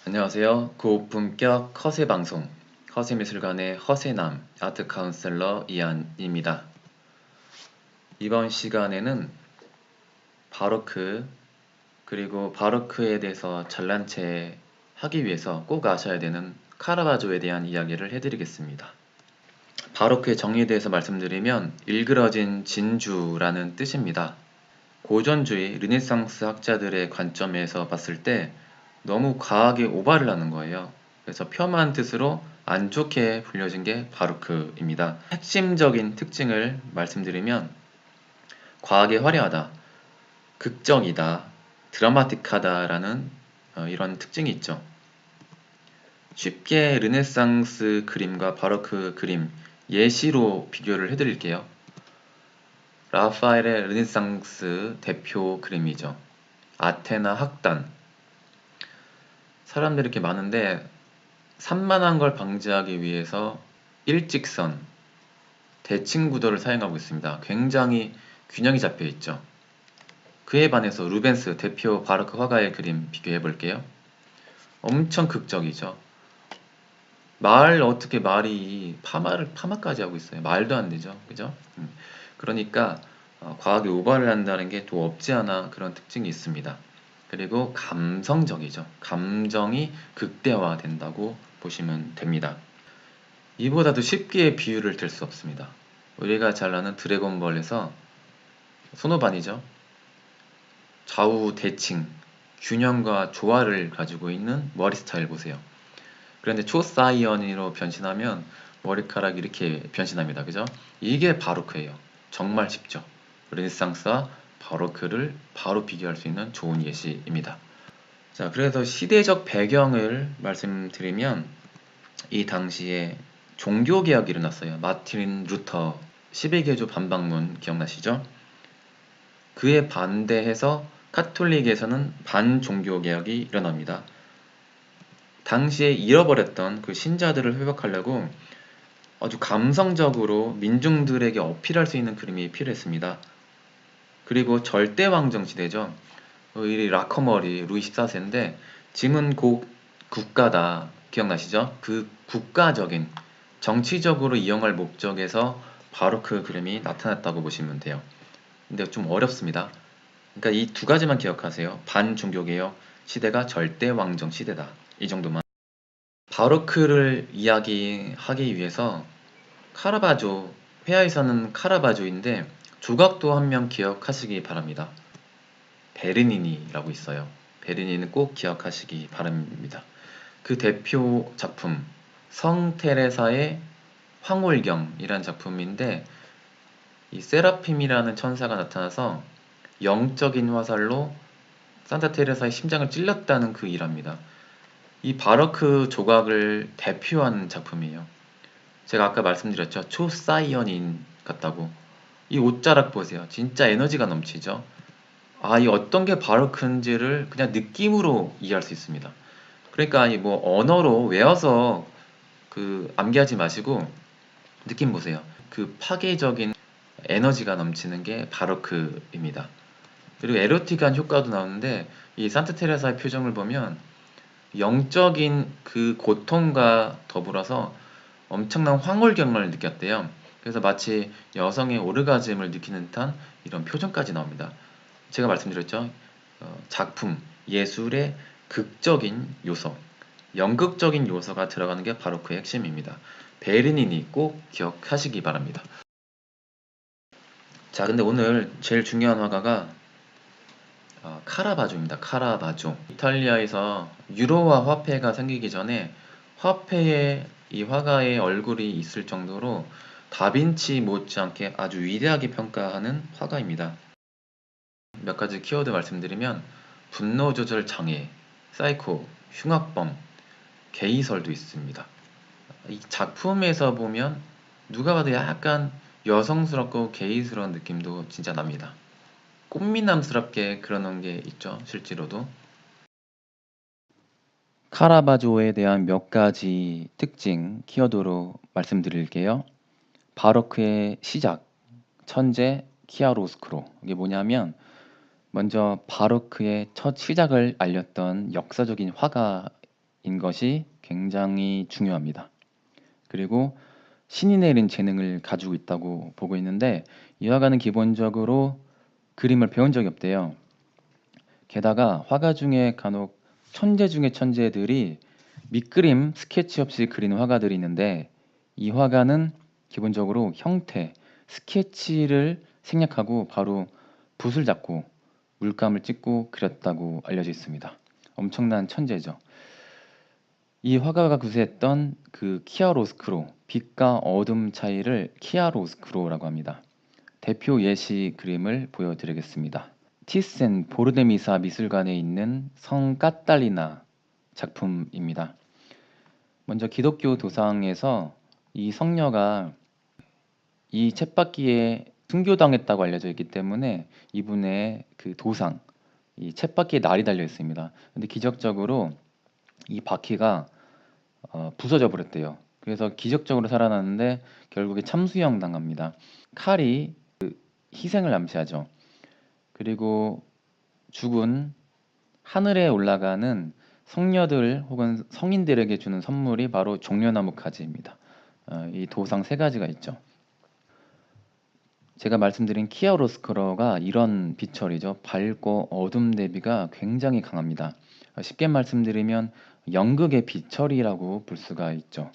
안녕하세요. 고품격 허세 방송 허세미술관의 허세남 아트 카운셀러 이한입니다. 이번 시간에는 바로크 그리고 바로크에 대해서 잘난 체 하기 위해서 꼭 아셔야 되는 카라바조에 대한 이야기를 해드리겠습니다. 바로크의 정의에 대해서 말씀드리면 일그러진 진주라는 뜻입니다. 고전주의 르네상스 학자들의 관점에서 봤을 때 너무 과하게 오바를 하는 거예요. 그래서 폄하한 뜻으로 안 좋게 불려진 게 바로크입니다. 핵심적인 특징을 말씀드리면 과하게 화려하다, 극적이다, 드라마틱하다라는 이런 특징이 있죠. 쉽게 르네상스 그림과 바로크 그림 예시로 비교를 해드릴게요. 라파엘의 르네상스 대표 그림이죠. 아테나 학단. 사람들이 이렇게 많은데 산만한 걸 방지하기 위해서 일직선, 대칭 구도를 사용하고 있습니다. 굉장히 균형이 잡혀 있죠. 그에 반해서 루벤스 대표 바로크 화가의 그림 비교해 볼게요. 엄청 극적이죠. 어떻게 말이 파마까지 하고 있어요. 말도 안 되죠. 그죠? 그러니까 과하게 오버를 한다는 게 또 없지 않아 그런 특징이 있습니다. 그리고 감성적이죠. 감정이 극대화된다고 보시면 됩니다. 이보다도 쉽게 비유를 들 수 없습니다. 우리가 잘 아는 드래곤볼에서 소노반이죠. 좌우 대칭, 균형과 조화를 가지고 있는 머리 스타일 보세요. 그런데 초사이언으로 변신하면 머리카락이 이렇게 변신합니다. 그죠? 이게 바로크예요. 정말 쉽죠. 르네상스와 바로크를 바로 비교할 수 있는 좋은 예시입니다. 자, 그래서 시대적 배경을 말씀드리면 이 당시에 종교개혁이 일어났어요. 마틴 루터 11개조 반박문 기억나시죠? 그에 반대해서 카톨릭에서는 반종교개혁이 일어납니다. 당시에 잃어버렸던 그 신자들을 회복하려고 아주 감성적으로 민중들에게 어필할 수 있는 그림이 필요했습니다. 그리고 절대왕정 시대죠. 이 라커머리 루이 14세인데 짐은 곧 국가다. 기억나시죠? 그 국가적인 정치적으로 이용할 목적에서 바로크 그림이 나타났다고 보시면 돼요. 근데 좀 어렵습니다. 그러니까 이 두 가지만 기억하세요. 반종교개혁 시대가 절대왕정 시대다. 이 정도만. 바로크를 이야기하기 위해서 카라바조, 회화에서는 카라바조인데 조각도 한 명 기억하시기 바랍니다. 베르니니라고 있어요. 베르니는 꼭 기억하시기 바랍니다. 그 대표 작품 성 테레사의 황홀경이라는 작품인데 이 세라핌이라는 천사가 나타나서 영적인 화살로 산타 테레사의 심장을 찔렀다는 그 일화입니다. 이 바로크 조각을 대표하는 작품이에요. 제가 아까 말씀드렸죠. 초사이언인 같다고. 이 옷자락 보세요. 진짜 에너지가 넘치죠. 이 어떤 게 바로크인지를 그냥 느낌으로 이해할 수 있습니다. 그러니까 이 뭐 언어로 외워서 그 암기하지 마시고 느낌 보세요. 그 파괴적인 에너지가 넘치는 게 바로크입니다. 그리고 에로틱한 효과도 나오는데 이 산타 테레사의 표정을 보면 영적인 그 고통과 더불어서 엄청난 황홀경을 느꼈대요. 그래서 마치 여성의 오르가즘을 느끼는 듯한 이런 표정까지 나옵니다. 제가 말씀드렸죠. 작품, 예술의 극적인 요소, 연극적인 요소가 들어가는 게 바로 그 핵심입니다. 베르니니 꼭 기억하시기 바랍니다. 자, 근데 오늘 제일 중요한 화가가 카라바조입니다. 카라바조. 이탈리아에서 유로화 화폐가 생기기 전에 화폐에 이 화가의 얼굴이 있을 정도로 다빈치 못지않게 아주 위대하게 평가하는 화가입니다. 몇 가지 키워드 말씀드리면 분노 조절 장애, 사이코, 흉악범, 게이설도 있습니다. 이 작품에서 보면 누가 봐도 약간 여성스럽고 게이스러운 느낌도 진짜 납니다. 꽃미남스럽게 그려놓은 게 있죠, 실제로도. 카라바조에 대한 몇 가지 특징 키워드로 말씀드릴게요. 바로크의 시작, 천재 키아로스크로. 이게 뭐냐면 먼저 바로크의 첫 시작을 알렸던 역사적인 화가입니다. 것이 굉장히 중요합니다. 그리고 신이 내린 재능을 가지고 있다고 보고 있는데, 이 화가는 기본적으로 그림을 배운 적이 없대요. 게다가 화가 중에 간혹 천재 중에 천재들이 밑그림 스케치 없이 그리는 화가들이 있는데, 이 화가는 기본적으로 형태, 스케치를 생략하고 바로 붓을 잡고 물감을 찍고 그렸다고 알려져 있습니다. 엄청난 천재죠. 이 화가가 구사했던 그 키아로스크로, 빛과 어둠 차이를 키아로스크로라고 합니다. 대표 예시 그림을 보여드리겠습니다. 티센 보르데미사 미술관에 있는 성 까탈리나 작품입니다. 먼저 기독교 도상에서 이 성녀가 이 쳇바퀴에 순교당했다고 알려져 있기 때문에 이분의 그 도상, 이 쳇바퀴에 날이 달려 있습니다. 근데 기적적으로 이 바퀴가 부서져 버렸대요. 그래서 기적적으로 살아났는데 결국에 참수형 당합니다. 칼이 그 희생을 암시하죠. 그리고 죽은 하늘에 올라가는 성녀들 혹은 성인들에게 주는 선물이 바로 종려나무 가지입니다. 이 도상 세 가지가 있죠. 제가 말씀드린 키아로스크로가 이런 비철이죠. 밝고 어둠 대비가 굉장히 강합니다. 쉽게 말씀드리면 연극의 비철이라고 볼 수가 있죠.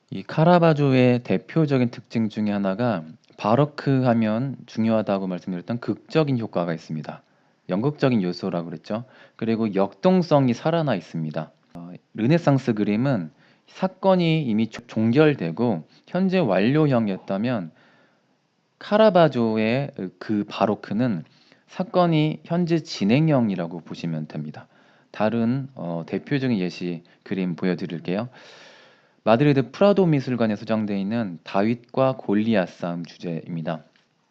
이 카라바조의 대표적인 특징 중에 하나가 바로크 하면 중요하다고 말씀드렸던 극적인 효과가 있습니다. 연극적인 요소라고 그랬죠. 그리고 역동성이 살아나 있습니다. 르네상스 그림은 사건이 이미 종결되고 현재 완료형이었다면, 카라바조의 그 바로크는 사건이 현재 진행형이라고 보시면 됩니다. 다른 대표적인 예시 그림 보여드릴게요. 마드리드 프라도 미술관에 소장되어 있는 다윗과 골리앗 싸움 주제입니다.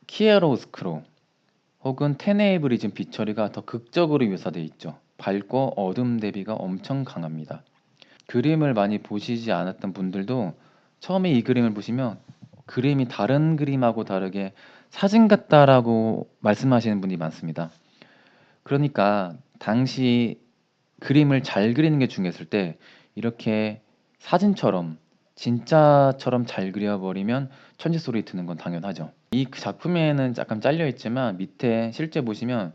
키에로스크로 혹은 테네브리즘 비처리가 더 극적으로 묘사되어 있죠. 밝고 어둠 대비가 엄청 강합니다. 그림을 많이 보시지 않았던 분들도 처음에 이 그림을 보시면 그림이 다른 그림하고 다르게 사진 같다라고 말씀하시는 분이 많습니다. 그러니까 당시 그림을 잘 그리는 게 중요했을 때 이렇게 사진처럼 진짜처럼 잘 그려버리면 천재 소리 드는 건 당연하죠. 이 작품에는 약간 잘려 있지만 밑에 실제 보시면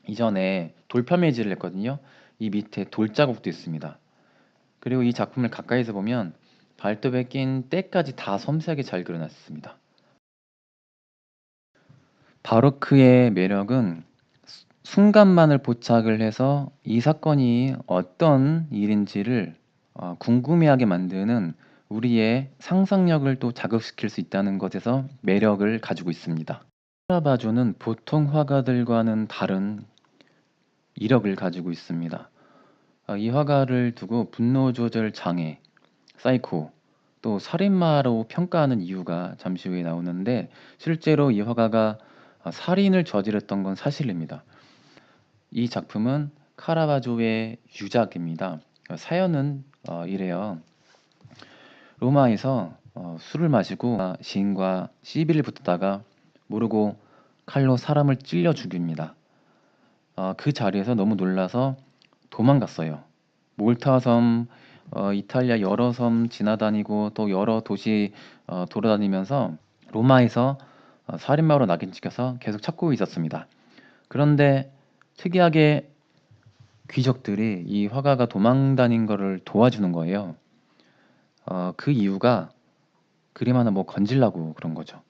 이전에 돌펴매질을 했거든요. 이 밑에 돌자국도 있습니다. 그리고 이 작품을 가까이서 보면 발톱에 낀 때까지 다 섬세하게 잘 그려놨습니다. 바로크의 매력은 순간만을 포착을 해서 이 사건이 어떤 일인지를 궁금해하게 만드는 우리의 상상력을 또 자극시킬 수 있다는 것에서 매력을 가지고 있습니다. 카라바조는 보통 화가들과는 다른 이력을 가지고 있습니다. 이 화가를 두고 분노 조절 장애, 사이코, 또 살인마로 평가하는 이유가 잠시 후에 나오는데, 실제로 이 화가가 살인을 저질렀던 건 사실입니다. 이 작품은 카라바조의 유작입니다. 사연은 이래요. 로마에서 술을 마시고 시인과 시비를 붙다가 모르고 칼로 사람을 찔러 죽입니다. 그 자리에서 너무 놀라서 도망갔어요. 몰타 섬, 이탈리아 여러 섬 지나다니고 또 여러 도시 돌아다니면서 로마에서 살인마로 낙인 찍혀서 계속 찾고 있었습니다. 그런데 특이하게 귀족들이 이 화가가 도망 다닌 거를 도와주는 거예요. 그 이유가 그림 하나 뭐 건질라고 그런 거죠.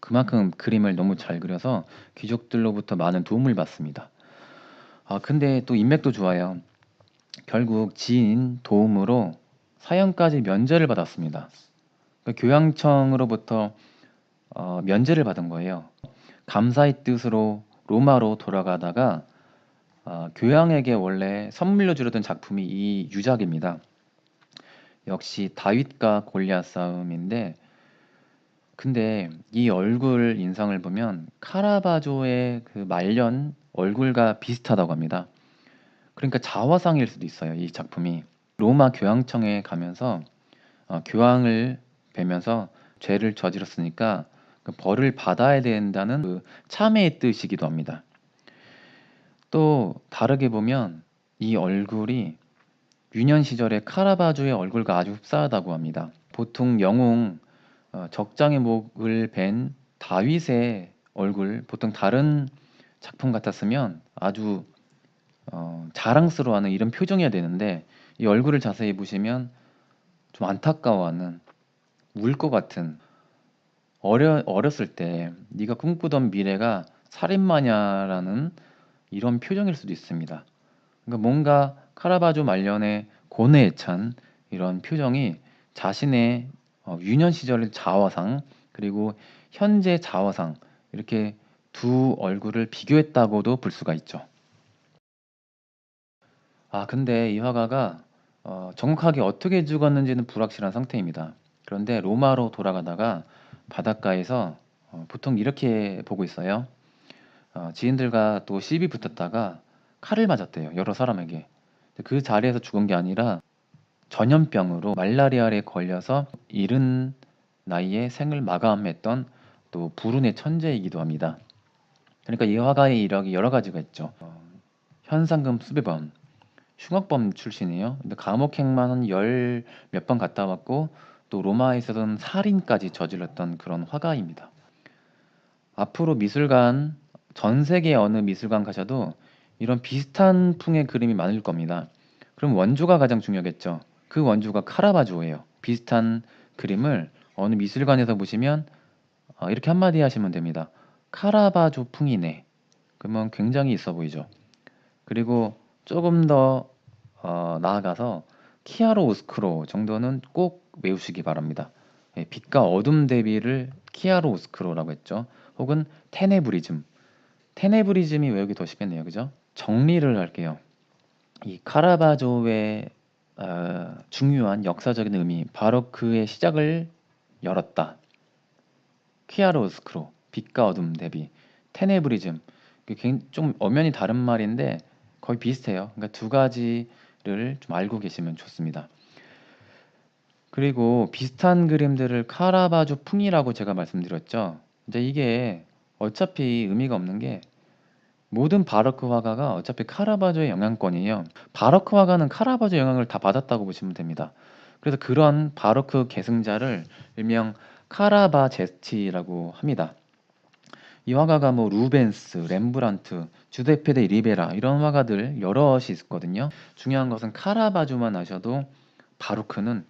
그만큼 그림을 너무 잘 그려서 귀족들로부터 많은 도움을 받습니다. 근데 또 인맥도 좋아요. 결국 지인 도움으로 사형까지 면제를 받았습니다. 그러니까 교황청으로부터 면제를 받은 거예요. 감사의 뜻으로 로마로 돌아가다가 교황에게 원래 선물로 주려던 작품이 이 유작입니다. 역시 다윗과 골리앗 싸움인데, 근데 이 얼굴 인상을 보면 카라바조의 그 말년 얼굴과 비슷하다고 합니다. 그러니까 자화상일 수도 있어요. 이 작품이 로마 교황청에 가면서 교황을 뵈면서 죄를 저질렀으니까 그 벌을 받아야 된다는 그 참회의 뜻이기도 합니다. 또 다르게 보면 이 얼굴이 유년 시절의 카라바조의 얼굴과 아주 흡사하다고 합니다. 보통 영웅 적장의 목을 벤 다윗의 얼굴, 보통 다른 작품 같았으면 아주 자랑스러워하는 이런 표정이어야 되는데 이 얼굴을 자세히 보시면 좀 안타까워하는, 울 것 같은, 어렸을 때 네가 꿈꾸던 미래가 살인마냐라는 이런 표정일 수도 있습니다. 그러니까 뭔가 카라바조 말년의 고뇌에 찬 이런 표정이 자신의 유년 시절의 자화상 그리고 현재 자화상, 이렇게 두 얼굴을 비교했다고도 볼 수가 있죠. 근데 이 화가가 정확하게 어떻게 죽었는지는 불확실한 상태입니다. 그런데 로마로 돌아가다가 바닷가에서 보통 이렇게 보고 있어요. 지인들과 또 시비 붙었다가 칼을 맞았대요. 여러 사람에게. 그 자리에서 죽은 게 아니라 전염병으로 말라리아에 걸려서 이른 나이에 생을 마감했던 또 불운의 천재이기도 합니다. 그러니까 이 화가의 이력이 여러 가지가 있죠. 현상금 수백 번, 흉악범 출신이에요. 근데 감옥행만 한 열 몇 번 갔다 왔고 또 로마에서는 살인까지 저질렀던 그런 화가입니다. 앞으로 미술관, 전 세계 어느 미술관 가셔도 이런 비슷한 풍의 그림이 많을 겁니다. 그럼 원조가 가장 중요하겠죠. 그 원조가 카라바조예요. 비슷한 그림을 어느 미술관에서 보시면 이렇게 한마디 하시면 됩니다. 카라바조 풍이네. 그러면 굉장히 있어 보이죠. 그리고 조금 더 나아가서 키아로 오스크로 정도는 꼭 외우시기 바랍니다. 빛과 어둠 대비를 키아로 오스크로라고 했죠. 혹은 테네브리즘. 테네브리즘이 외우기 더 쉽겠네요. 그죠? 정리를 할게요. 이 카라바조의 중요한 역사적인 의미, 바로크의 시작을 열었다. 키아로스크로, 빛과 어둠 대비, 테네브리즘. 좀 엄연히 다른 말인데 거의 비슷해요. 그러니까 두 가지를 좀 알고 계시면 좋습니다. 그리고 비슷한 그림들을 카라바조 풍이라고 제가 말씀드렸죠. 이제 이게 어차피 의미가 없는 게 모든 바로크 화가가 어차피 카라바조의 영향권이에요. 바로크 화가는 카라바조 영향을 다 받았다고 보시면 됩니다. 그래서 그런 바로크 계승자를 일명 카라바제티라고 합니다. 이 화가가 뭐 루벤스, 렘브란트, 주세페 데 리베라 이런 화가들 여럿이 있거든요. 중요한 것은 카라바조만 아셔도 바로크는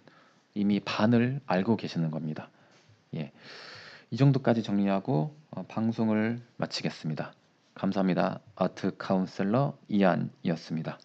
이미 반을 알고 계시는 겁니다. 예, 이 정도까지 정리하고 방송을 마치겠습니다. 감사합니다. 아트 카운셀러 이한이었습니다.